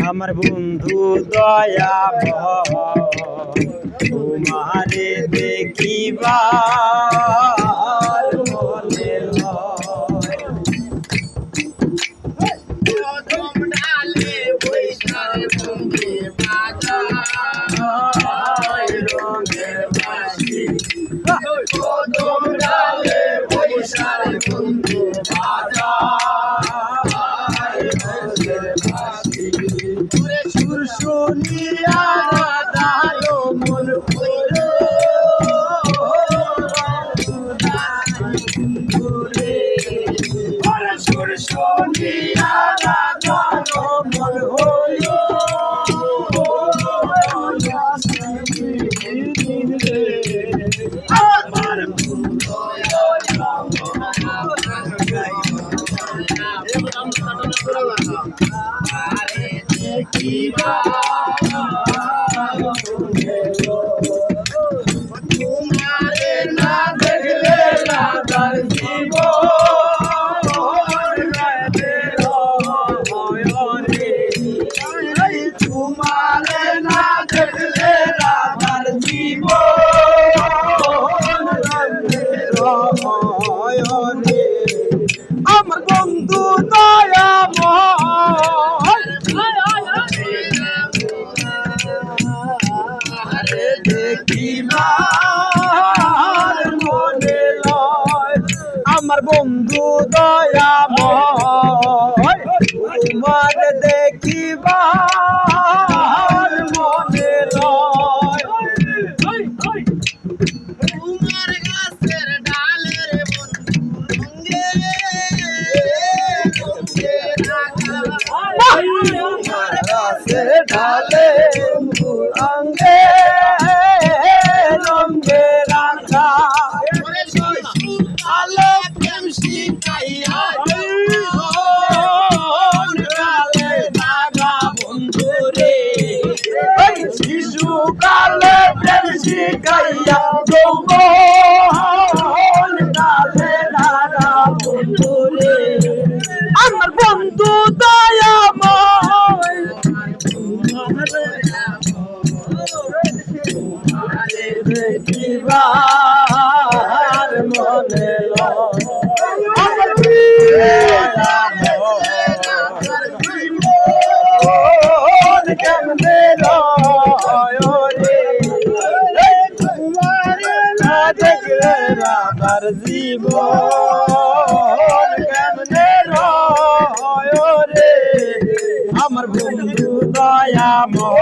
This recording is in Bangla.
আমার বন্ধু দয়া তোমারে দেখিবার মনে লয় ডালে বৈশাখ রঙে বাজায় রঙের বাঁশি কদম ডালে বৈশাখ রঙে বাজায় রঙের বাঁশি সুর শুনিয়া দালো মন কইলো সুর শুনিয়া দালো মন হইলো আমার তোমারে না দেখলে রাধার তোমারে না দেখলে রাধার জীবন আমার বন্ধু দয়াময় দেখিবার মনে লয় আমার বন্ধু দয়াময় তোমার দেখিবার মনে লয় তোমার গাছের ডালের বন্ধু রঙে তোমার গাছের ডালে রঙে রঙে রাখা আলো প্রেম শিখাইয়া কালে দাগা বন্ধু রে শিশু কালে প্রেম শিখাইয়া যৌবন কালে দাগা বন্ধু রে আমার বন্ধু দয়াময় তোমারে দেখিবার মনে লয় আমার কেমনে লয় রে তোমারে না দেখলে রাধার জীবন কেমনে লয় রে আমার বন্ধু দয়াময়